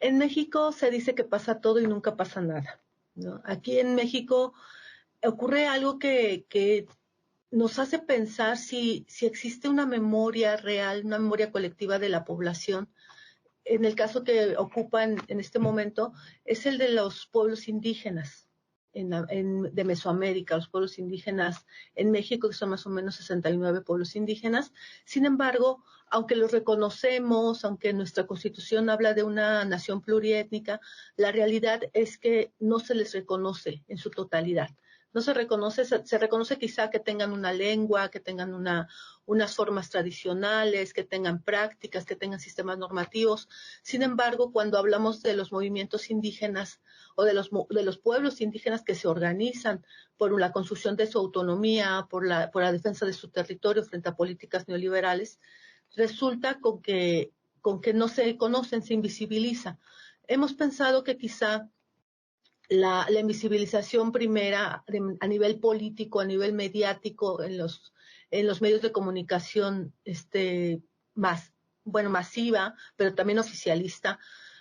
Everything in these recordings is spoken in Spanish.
En México se dice que pasa todo y nunca pasa nada, ¿no? Aquí en México ocurre algo que nos hace pensar si existe una memoria real, una memoria colectiva de la población. En el caso que ocupan en este momento es el de los pueblos indígenas de Mesoamérica, los pueblos indígenas en México, que son más o menos 69 pueblos indígenas. Sin embargo, aunque los reconocemos, aunque nuestra Constitución habla de una nación pluriétnica, la realidad es que no se les reconoce en su totalidad. No se reconoce, se reconoce quizá que tengan una lengua, que tengan unas formas tradicionales, que tengan prácticas, que tengan sistemas normativos. Sin embargo, cuando hablamos de los movimientos indígenas o de los pueblos indígenas que se organizan por la construcción de su autonomía, por la defensa de su territorio frente a políticas neoliberales, resulta con que no se conocen, se invisibiliza. Hemos pensado que quizá la invisibilización primera a nivel político, a nivel mediático, en los medios de comunicación masiva, pero también oficialista,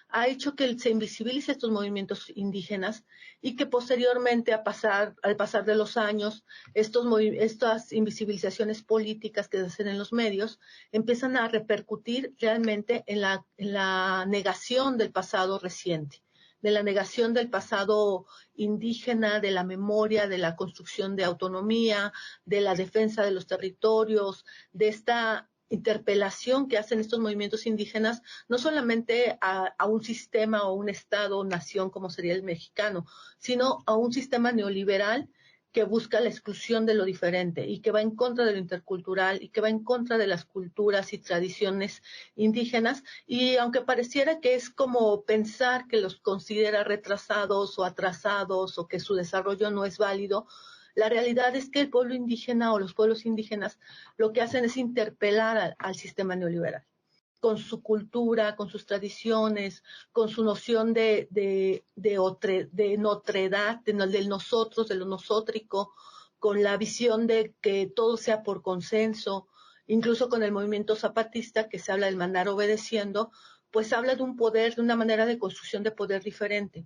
ha hecho que se invisibilice estos movimientos indígenas y que posteriormente, al pasar de los años, estas invisibilizaciones políticas que se hacen en los medios empiezan a repercutir realmente en la negación del pasado reciente, de la negación del pasado indígena, de la memoria, de la construcción de autonomía, de la defensa de los territorios, de esta interpelación que hacen estos movimientos indígenas, no solamente a un sistema o un estado o nación como sería el mexicano, sino a un sistema neoliberal que busca la exclusión de lo diferente y que va en contra de lo intercultural y que va en contra de las culturas y tradiciones indígenas. Y aunque pareciera que es como pensar que los considera retrasados o atrasados o que su desarrollo no es válido, la realidad es que el pueblo indígena o los pueblos indígenas lo que hacen es interpelar al sistema neoliberal, con su cultura, con sus tradiciones, con su noción de notredad, del nosotros, de lo nosótrico, con la visión de que todo sea por consenso, incluso con el movimiento zapatista, que se habla del mandar obedeciendo, pues habla de un poder, de una manera de construcción de poder diferente.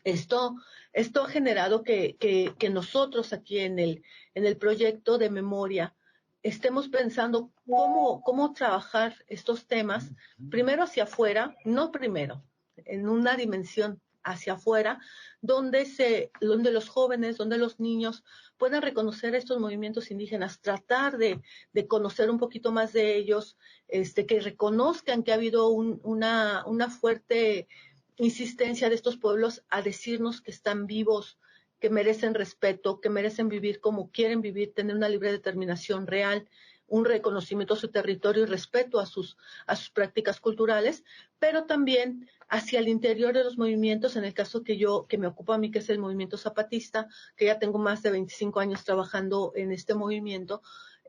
Esto ha generado que nosotros aquí en el proyecto de memoria estemos pensando cómo trabajar estos temas, primero hacia afuera, no primero, en una dimensión hacia afuera, donde los jóvenes, donde los niños puedan reconocer estos movimientos indígenas, tratar de conocer un poquito más de ellos, que reconozcan que ha habido una fuerte insistencia de estos pueblos a decirnos que están vivos, que merecen respeto, que merecen vivir como quieren vivir, tener una libre determinación real, un reconocimiento a su territorio y respeto a sus prácticas culturales, pero también hacia el interior de los movimientos, en el caso que me ocupa a mí, que es el movimiento zapatista, que ya tengo más de 25 años trabajando en este movimiento,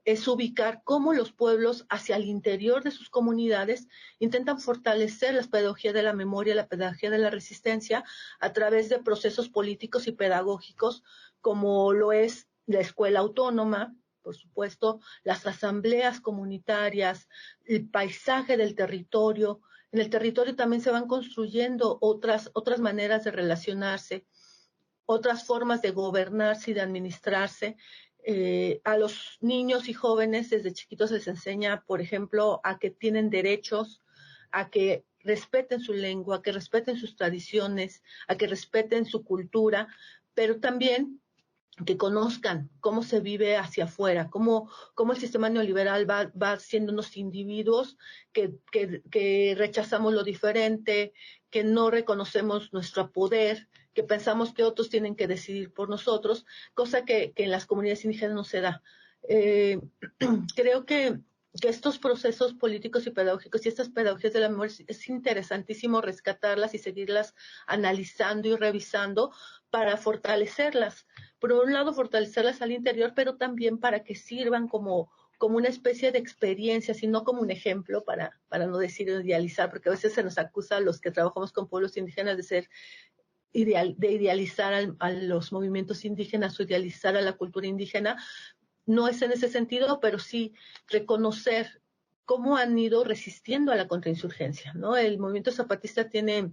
es ubicar cómo los pueblos hacia el interior de sus comunidades intentan fortalecer la pedagogía de la memoria, la pedagogía de la resistencia a través de procesos políticos y pedagógicos como lo es la escuela autónoma, por supuesto, las asambleas comunitarias, el paisaje del territorio. En el territorio también se van construyendo otras maneras de relacionarse, otras formas de gobernarse y de administrarse. A los niños y jóvenes desde chiquitos les enseña, por ejemplo, a que tienen derechos, a que respeten su lengua, a que respeten sus tradiciones, a que respeten su cultura, pero también que conozcan cómo se vive hacia afuera, cómo el sistema neoliberal va haciendo unos individuos que rechazamos lo diferente, que no reconocemos nuestro poder, que pensamos que otros tienen que decidir por nosotros, cosa que en las comunidades indígenas no se da. Creo que estos procesos políticos y pedagógicos y estas pedagogías de la memoria es interesantísimo rescatarlas y seguirlas analizando y revisando para fortalecerlas. Por un lado, fortalecerlas al interior, pero también para que sirvan como una especie de experiencia, sino como un ejemplo, para no decir idealizar, porque a veces se nos acusa a los que trabajamos con pueblos indígenas de ser de idealizar a los movimientos indígenas o idealizar a la cultura indígena. No es en ese sentido, pero sí reconocer cómo han ido resistiendo a la contrainsurgencia, ¿no? El movimiento zapatista tiene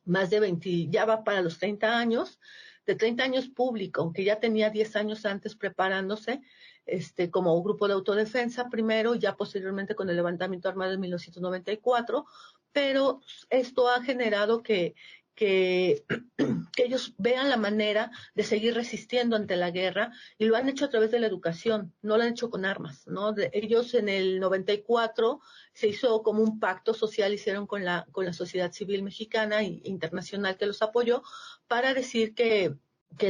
más de 20, ya va para los 30 años, de 30 años público, aunque ya tenía 10 años antes preparándose, como grupo de autodefensa primero, ya posteriormente con el levantamiento armado en 1994, pero esto ha generado que, que ellos vean la manera de seguir resistiendo ante la guerra, y lo han hecho a través de la educación, no lo han hecho con armas, ¿no? Ellos en el 94 se hizo como un pacto social, hicieron con la sociedad civil mexicana e internacional que los apoyó, para decir que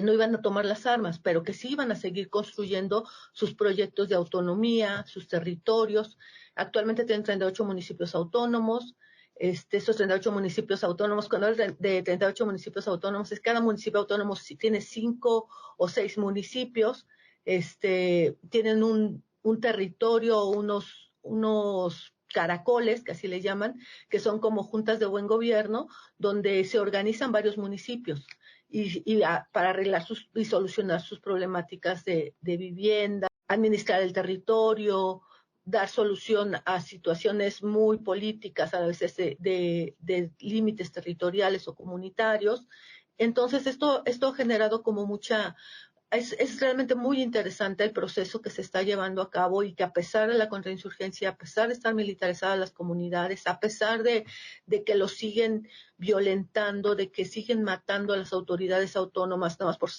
no iban a tomar las armas, pero que sí iban a seguir construyendo sus proyectos de autonomía, sus territorios. Actualmente tienen 38 municipios autónomos. Estos 38 municipios autónomos, cuando hablo de 38 municipios autónomos, es cada municipio autónomo tiene 5 o 6 municipios, tienen un territorio, unos caracoles, que así le llaman, que son como juntas de buen gobierno, donde se organizan varios municipios para arreglar y solucionar sus problemáticas de vivienda, administrar el territorio, dar solución a situaciones muy políticas, a veces de límites territoriales o comunitarios. Entonces, esto ha generado como es realmente muy interesante el proceso que se está llevando a cabo, y que a pesar de la contrainsurgencia, a pesar de estar militarizadas las comunidades, a pesar de que los siguen violentando, de que siguen matando a las autoridades autónomas nada más por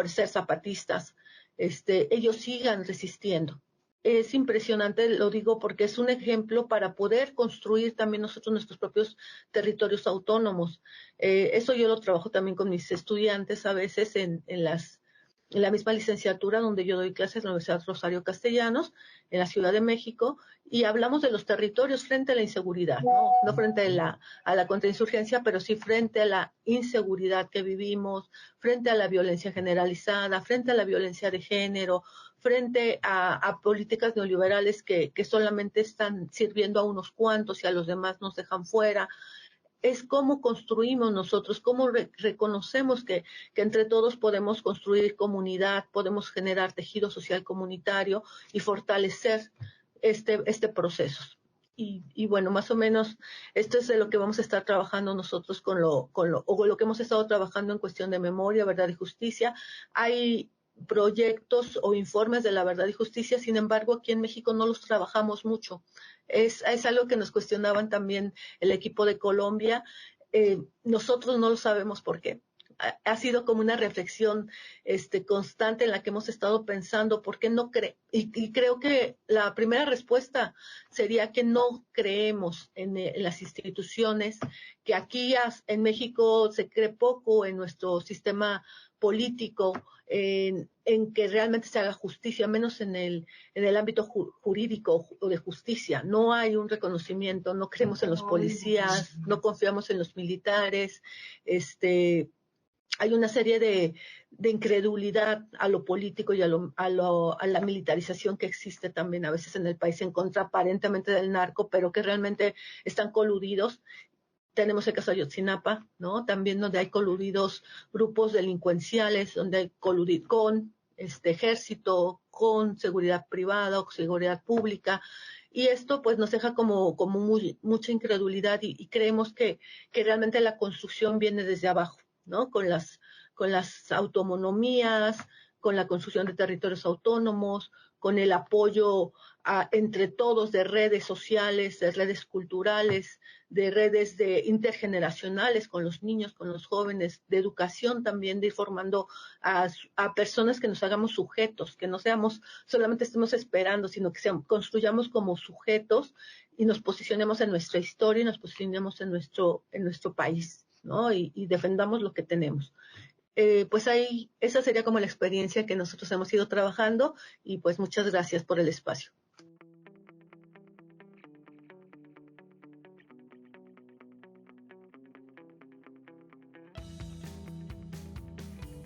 ser zapatistas, ellos sigan resistiendo. Es impresionante, lo digo porque es un ejemplo para poder construir también nosotros nuestros propios territorios autónomos. Eso yo lo trabajo también con mis estudiantes a veces en la misma licenciatura donde yo doy clases en la Universidad Rosario Castellanos, en la Ciudad de México, y hablamos de los territorios frente a la inseguridad, no frente a la contrainsurgencia, pero sí frente a la inseguridad que vivimos, frente a la violencia generalizada, frente a la violencia de género, frente a políticas neoliberales que solamente están sirviendo a unos cuantos y a los demás nos dejan fuera. Es cómo construimos nosotros, cómo reconocemos que entre todos podemos construir comunidad, podemos generar tejido social comunitario y fortalecer este proceso. Y bueno, más o menos esto es de lo que vamos a estar trabajando nosotros o lo que hemos estado trabajando en cuestión de memoria, verdad y justicia. Hay proyectos o informes de la verdad y justicia, sin embargo, aquí en México no los trabajamos mucho. Es algo que nos cuestionaban también el equipo de Colombia. Nosotros no lo sabemos por qué. Ha sido como una reflexión constante en la que hemos estado pensando por qué no y creo que la primera respuesta sería que no creemos en las instituciones, que aquí en México se cree poco en nuestro sistema político, en que realmente se haga justicia, menos en el ámbito jurídico o de justicia. No hay un reconocimiento, no creemos en los policías, no confiamos en los militares, hay una serie de incredulidad a lo político y a la militarización que existe también a veces en el país, en contra aparentemente del narco, pero que realmente están coludidos. Tenemos el caso de Ayotzinapa, ¿no? También donde hay coludidos grupos delincuenciales, donde hay coludido con ejército, con seguridad privada o seguridad pública. Y esto pues nos deja como mucha incredulidad, y creemos que realmente la construcción viene desde abajo, ¿no? Con las autonomías, con la construcción de territorios autónomos, con el apoyo entre todos de redes sociales, de redes culturales, de redes intergeneracionales con los niños, con los jóvenes, de educación también, de ir formando a personas que nos hagamos sujetos, que no solamente estemos esperando, sino que construyamos como sujetos y nos posicionemos en nuestra historia y nos posicionemos en nuestro país, ¿no? Y defendamos lo que tenemos. Pues ahí, esa sería como la experiencia que nosotros hemos ido trabajando, y pues muchas gracias por el espacio.